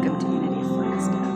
Welcome to Unity of Flagstaff.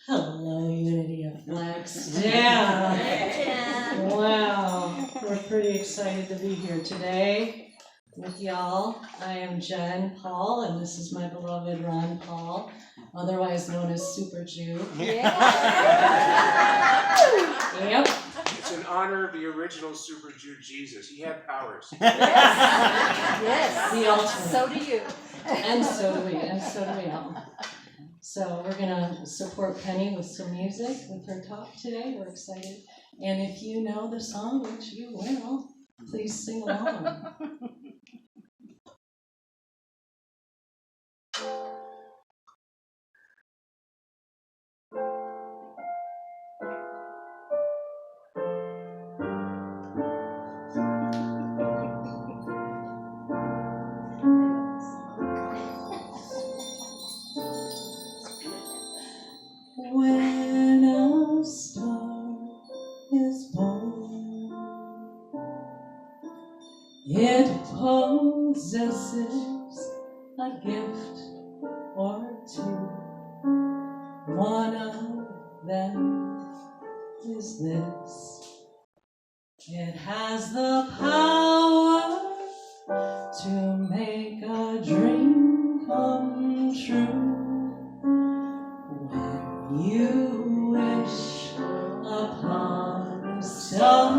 Hello, Unity of Flagstaff. Wow, we're pretty excited to be here today with y'all. I am Jen Paul, and this is my beloved Ron Paul, otherwise known as Super Jew. Yeah. Yep. It's in honor of the original Super Jew Jesus. He had powers. Yes. The ultimate. So do you. And so do we all. So we're gonna support Penny with some music with her talk today. We're excited. And if you know the song, which you will, please sing along. When a star is born, it possesses a gift or two. One of them is this: it has the power to make a dream come true. When you wish upon a star,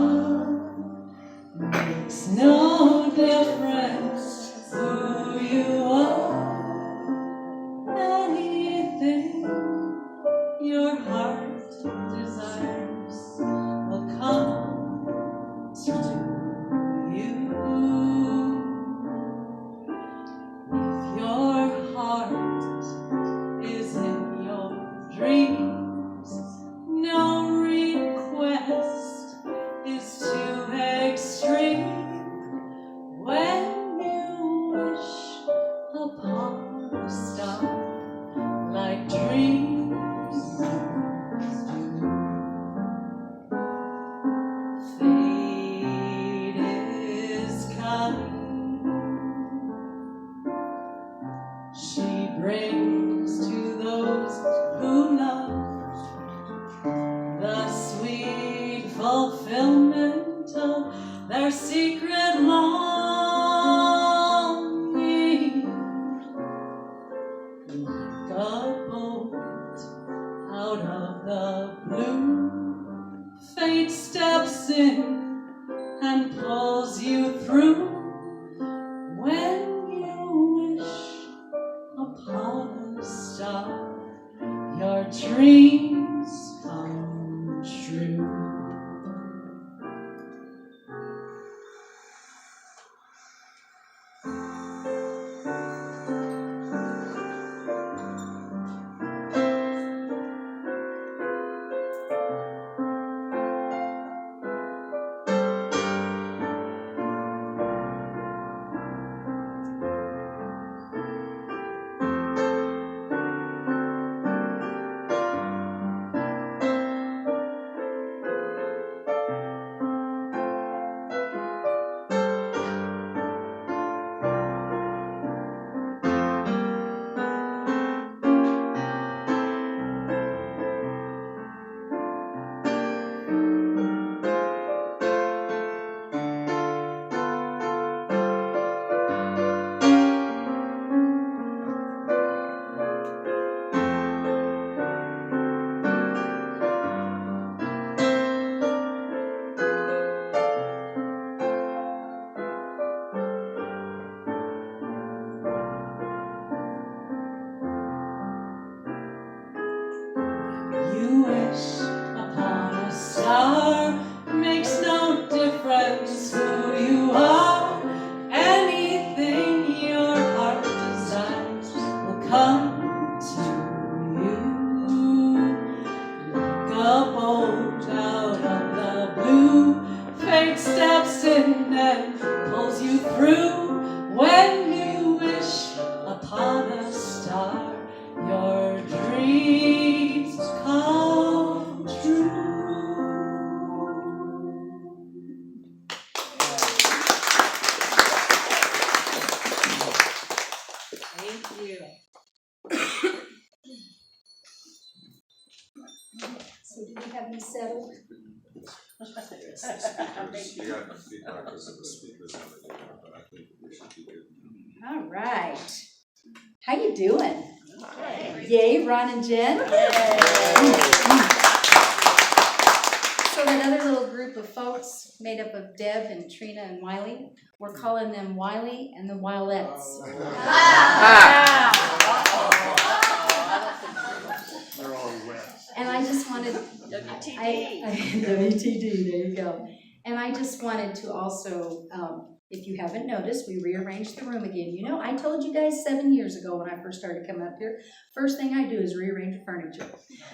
makes no difference who you are. Anything your heart desires will come to you. If your heart is in your dreams, no request is too extreme. When you wish upon a star, like dreams do. Fate is kind. She brings to those who love the sweet fulfillment of their secret longing. Like a bolt out of the blue, fate steps in and pulls you through. When you wish upon a star, your dreams come true. destined and pulls you through. When you wish upon a star, your dreams come true. Thank you. So do we have you settled? You got feedback because of the speakers on the video, but I think we should be good. All right. How you doing? Yay, Ron and Jen. So that other little group of folks made up of Deb and Trina and Wiley, we're calling them Wiley and the Wilettes. They're all wet. And I just wanted, WTD, there you go. And I just wanted to also, if you haven't noticed, we rearranged the room again. You know, I told you guys 7 years ago when I first started coming up here, first thing I do is rearrange the furniture.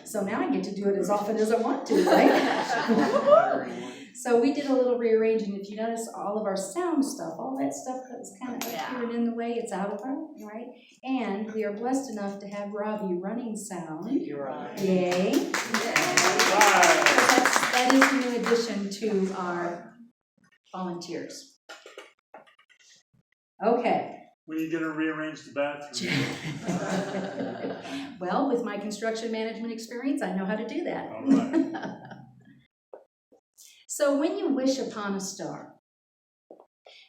So now I get to do it as often as I want to, right? So we did a little rearranging. If you notice, all of our sound stuff, all that stuff that was kind of up here and in the way, it's out of our, right? And we are blessed enough to have Robbie running sound. Yay. That is a new addition to our volunteers. Okay. When are you gonna rearrange the bathroom? Well, with my construction management experience, I know how to do that. All right. So when you wish upon a star,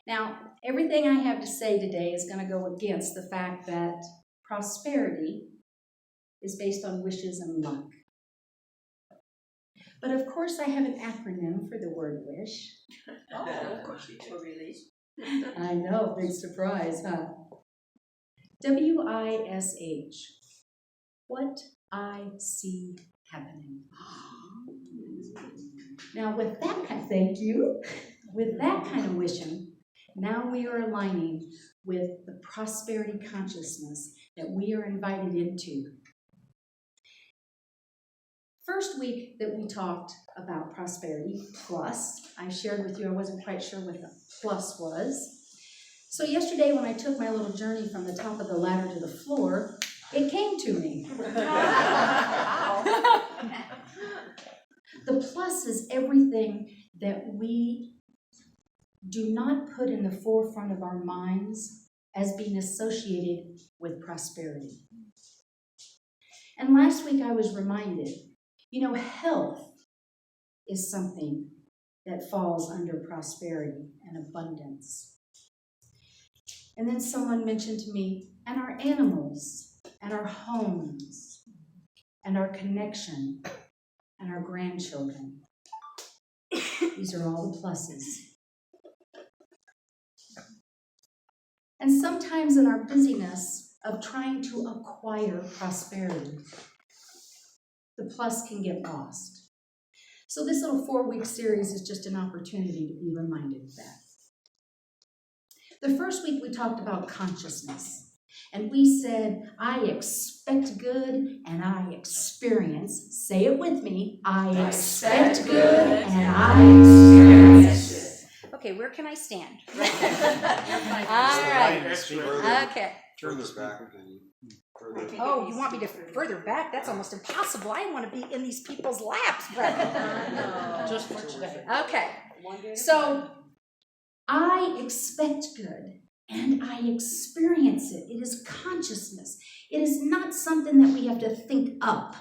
now everything I have to say today is going to go against the fact that prosperity is based on wishes and luck. But of course I have an acronym for the word wish. Oh, of course you were released. I know, big surprise, huh? WISH. What I see happening. Now with that kind of, thank you. With that kind of wishing, now we are aligning with the prosperity consciousness that we are invited into. First week that we talked about prosperity plus, I shared with you I wasn't quite sure what the plus was. So yesterday when I took my little journey from the top of the ladder to the floor, it came to me. The plus is everything that we do not put in the forefront of our minds as being associated with prosperity. And last week I was reminded, you know, health is something that falls under prosperity and abundance. And then someone mentioned to me, and our animals, and our homes, and our connection, and our grandchildren. These are all the pluses. And sometimes in our busyness of trying to acquire prosperity, the plus can get lost. So this little 4-week series is just an opportunity to be reminded of that. The first week we talked about consciousness. And we said, I expect good and I experience. Say it with me. I expect good and I experience. Okay, where can I stand? All right. Okay. Turn this back and further. Oh, you want me to further back? That's almost impossible. I want to be in these people's laps. Just for today. Okay. So I expect good and I experience it. It is consciousness. It is not something that we have to think up.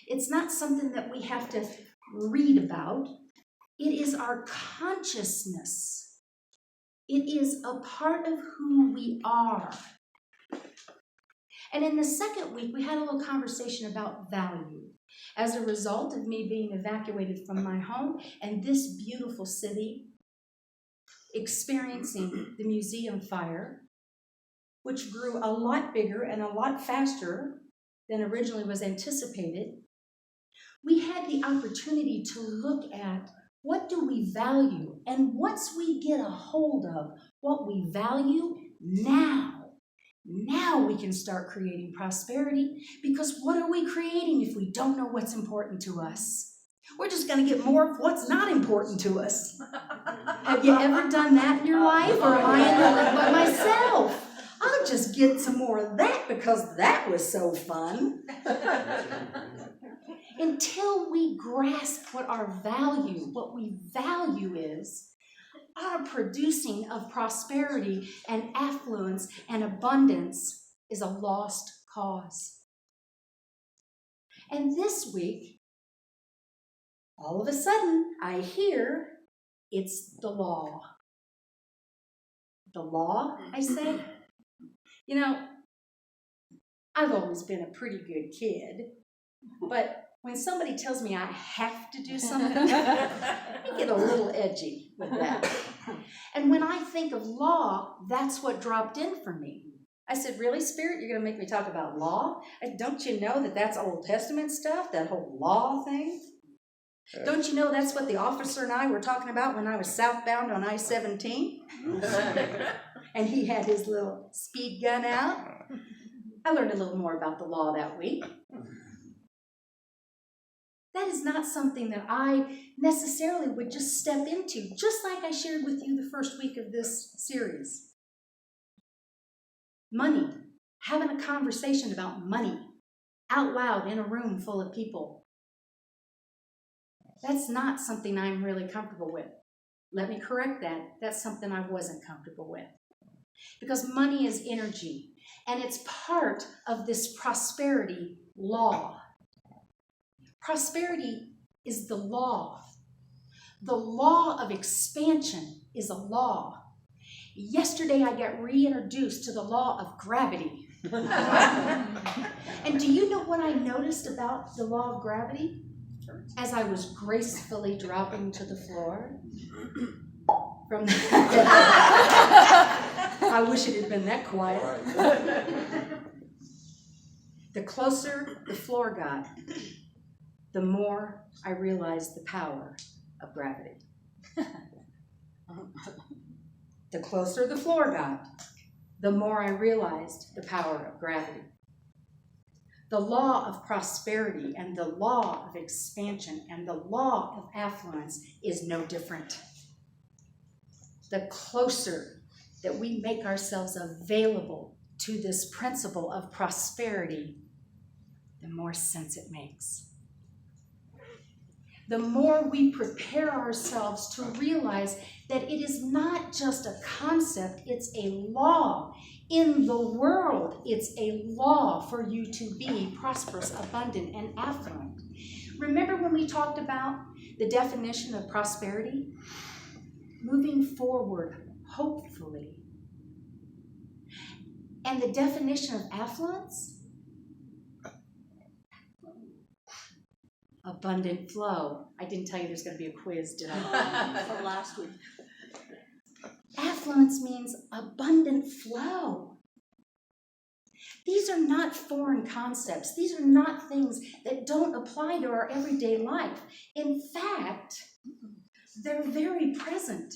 It's not something that we have to read about. It is our consciousness. It is a part of who we are. And in the second week, we had a little conversation about value. As a result of me being evacuated from my home and this beautiful city experiencing the museum fire, which grew a lot bigger and a lot faster than originally was anticipated, we had the opportunity to look at what do we value, and once we get a hold of what we value, now we can start creating prosperity, because what are we creating if we don't know what's important to us? We're just going to get more of what's not important to us. Have you ever done that in your life? Or am I in the by myself? I'll just get some more of that because that was so fun. Until we grasp what we value is, our producing of prosperity and affluence and abundance is a lost cause. And this week, all of a sudden, I hear it's the law. The law, I say? You know, I've always been a pretty good kid, but when somebody tells me I have to do something, I get a little edgy with that. And when I think of law, that's what dropped in for me. I said, really, Spirit, you're going to make me talk about law? Don't you know that that's Old Testament stuff, that whole law thing? Don't you know that's what the officer and I were talking about when I was southbound on I-17? And he had his little speed gun out. I learned a little more about the law that week. That is not something that I necessarily would just step into, just like I shared with you the first week of this series. Money, having a conversation about money out loud in a room full of people. That's not something I'm really comfortable with. Let me correct that. That's something I wasn't comfortable with. Because money is energy, and it's part of this prosperity law. Prosperity is the law. The law of expansion is a law. Yesterday, I got reintroduced to the law of gravity. And do you know what I noticed about the law of gravity? As I was gracefully dropping to the floor from I wish it had been that quiet. The closer the floor got, the more I realized the power of gravity. The closer the floor got, the more I realized the power of gravity. The law of prosperity and the law of expansion and the law of affluence is no different. The closer that we make ourselves available to this principle of prosperity, the more sense it makes. The more we prepare ourselves to realize that it is not just a concept, it's a law. In the world, it's a law for you to be prosperous, abundant, and affluent. Remember when we talked about the definition of prosperity? Moving forward, hopefully. And the definition of affluence? Abundant flow. I didn't tell you there's going to be a quiz, did I? For last week. Affluence means abundant flow. These are not foreign concepts. These are not things that don't apply to our everyday life. In fact, they're very present.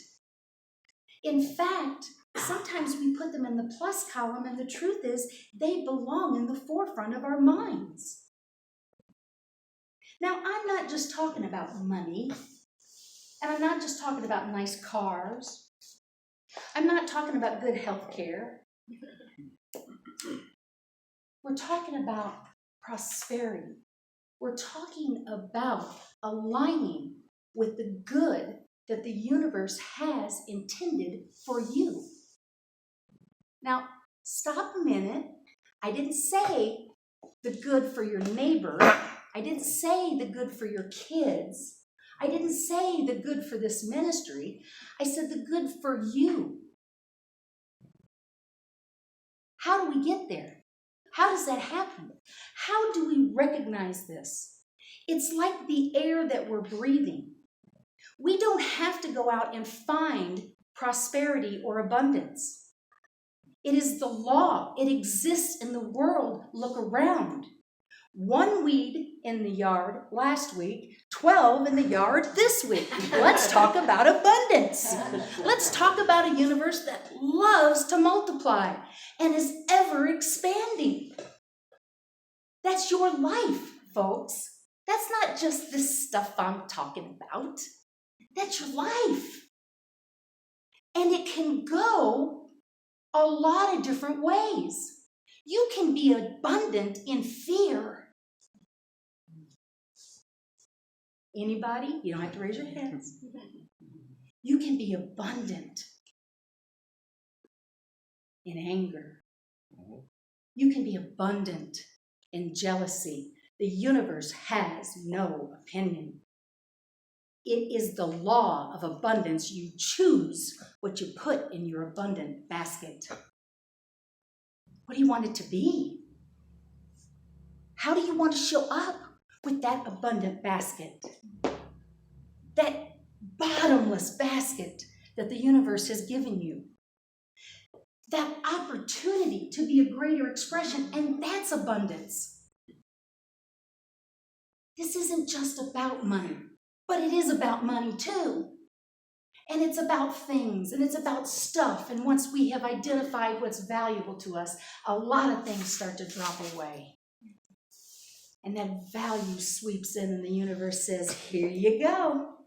In fact, sometimes we put them in the plus column, and the truth is they belong in the forefront of our minds. Now, I'm not just talking about money, and I'm not just talking about nice cars. I'm not talking about good health care. We're talking about prosperity. We're talking about aligning with the good that the universe has intended for you. Now, stop a minute. I didn't say the good for your neighbor. I didn't say the good for your kids. I didn't say the good for this ministry. I said the good for you. How do we get there? How does that happen? How do we recognize this? It's like the air that we're breathing. We don't have to go out and find prosperity or abundance. It is the law. It exists in the world. Look around. 1 weed in the yard last week, 12 in the yard this week. Let's talk about abundance. Let's talk about a universe that loves to multiply and is ever expanding. That's your life, folks. That's not just this stuff I'm talking about. That's your life. And it can go a lot of different ways. You can be abundant in fear. Anybody? You don't have to raise your hands. You can be abundant in anger. You can be abundant in jealousy. The universe has no opinion. It is the law of abundance. You choose what you put in your abundant basket. What do you want it to be? How do you want to show up with that abundant basket? That bottomless basket that the universe has given you. That opportunity to be a greater expression, and that's abundance. This isn't just about money, but it is about money too. And it's about things, and it's about stuff. And once we have identified what's valuable to us, a lot of things start to drop away. And that value sweeps in, and the universe says, here you go.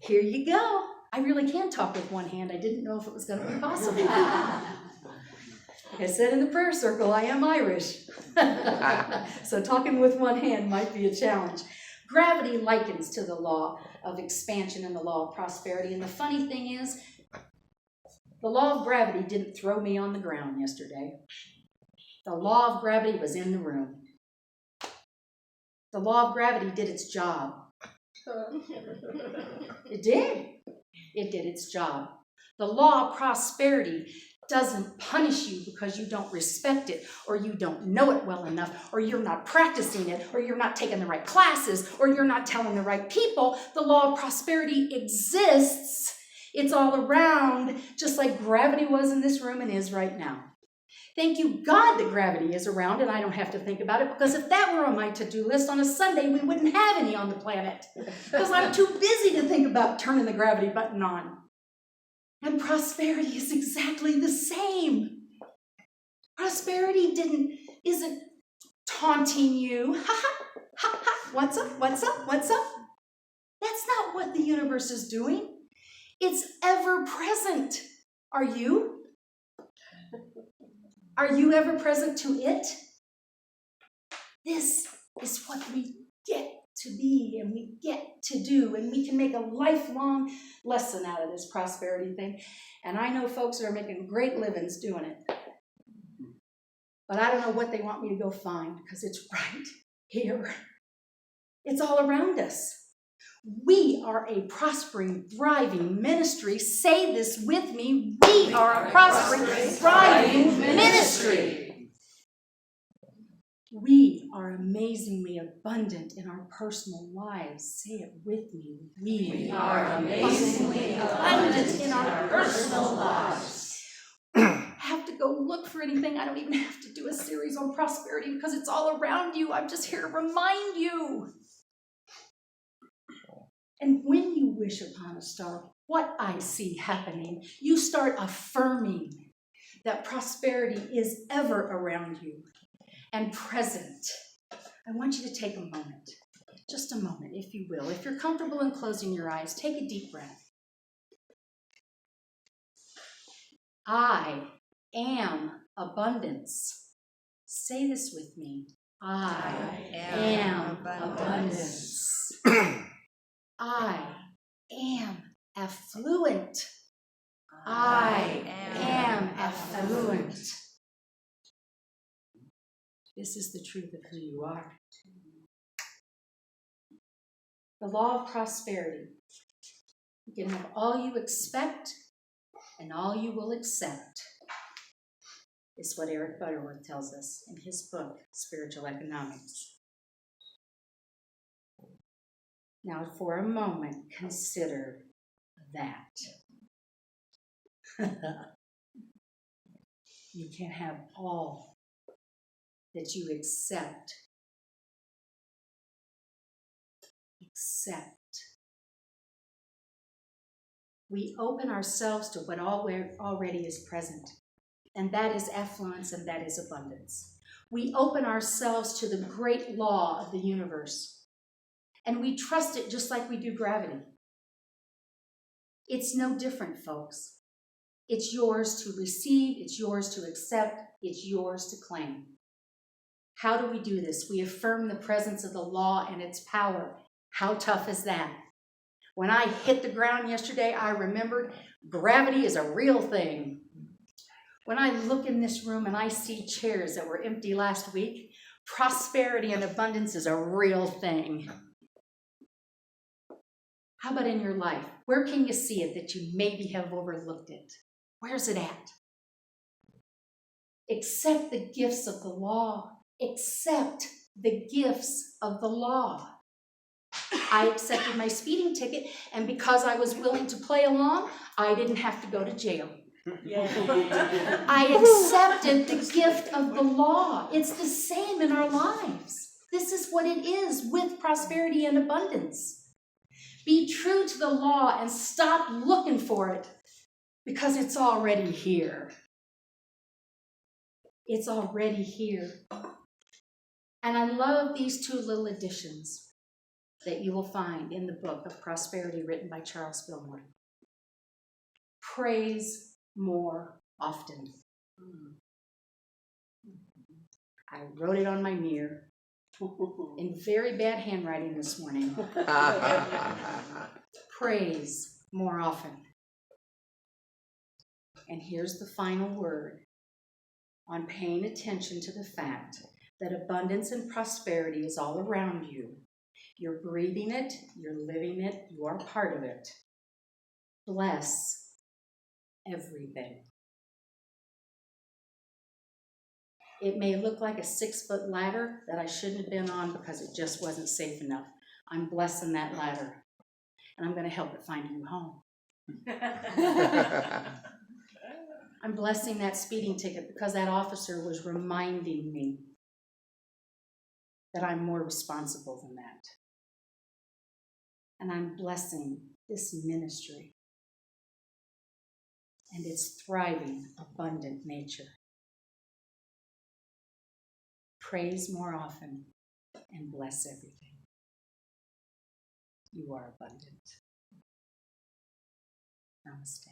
Here you go. I really can talk with one hand. I didn't know if it was going to be possible. Like I said in the prayer circle, I am Irish. So talking with one hand might be a challenge. Gravity likens to the law of expansion and the law of prosperity. And the funny thing is, the law of gravity didn't throw me on the ground yesterday. The law of gravity was in the room. The law of gravity did its job. It did. It did its job. The law of prosperity doesn't punish you because you don't respect it, or you don't know it well enough, or you're not practicing it, or you're not taking the right classes, or you're not telling the right people. The law of prosperity exists. It's all around, just like gravity was in this room and is right now. Thank you, God, that gravity is around and I don't have to think about it, because if that were on my to-do list on a Sunday, we wouldn't have any on the planet, because I'm too busy to think about turning the gravity button on. And prosperity is exactly the same. Prosperity isn't taunting you. Ha ha, ha ha, what's up, what's up, what's up? That's not what the universe is doing. It's ever present. Are you? Are you ever present to it? This is what we get to be and we get to do, and we can make a lifelong lesson out of this prosperity thing. And I know folks are making great livings doing it. But I don't know what they want me to go find, because it's right here. It's all around us. We are a prospering, thriving ministry. Say this with me. We are a prospering, thriving ministry. We are amazingly abundant in our personal lives. Say it with me. We are amazingly abundant in our personal lives. Have to go look for anything. I don't even have to do a series on prosperity, because it's all around you. I'm just here to remind you. And when you wish upon a star, what I see happening, you start affirming that prosperity is ever around you and present. I want you to take a moment, just a moment, if you will. If you're comfortable in closing your eyes, take a deep breath. I am abundance. Say this with me. I am abundance. I am affluent. I am affluent. This is the truth of who you are. The law of prosperity. You can have all you expect and all you will accept, is what Eric Butterworth tells us in his book, Spiritual Economics. Now, for a moment, consider that. You can have all that you accept. Accept. We open ourselves to what already is present, and that is affluence and that is abundance. We open ourselves to the great law of the universe. And we trust it just like we do gravity. It's no different, folks. It's yours to receive, it's yours to accept, it's yours to claim. How do we do this? We affirm the presence of the law and its power. How tough is that? When I hit the ground yesterday, I remembered gravity is a real thing. When I look in this room and I see chairs that were empty last week, prosperity and abundance is a real thing. How about in your life? Where can you see it that you maybe have overlooked it? Where's it at? Accept the gifts of the law. Accept the gifts of the law. I accepted my speeding ticket, and because I was willing to play along, I didn't have to go to jail. I accepted the gift of the law. It's the same in our lives. This is what it is with prosperity and abundance. Be true to the law and stop looking for it because it's already here. It's already here. And I love these two little additions that you will find in the book of Prosperity written by Charles Fillmore. Praise more often. I wrote it on my mirror in very bad handwriting this morning. Praise more often. And here's the final word on paying attention to the fact that abundance and prosperity is all around you. You're breathing it, you're living it, you are part of it. Bless everything. It may look like a 6-foot ladder that I shouldn't have been on because it just wasn't safe enough. I'm blessing that ladder, and I'm going to help it find a new home. I'm blessing that speeding ticket because that officer was reminding me that I'm more responsible than that. And I'm blessing this ministry and its thriving, abundant nature. Praise more often and bless everything. You are abundant. Namaste.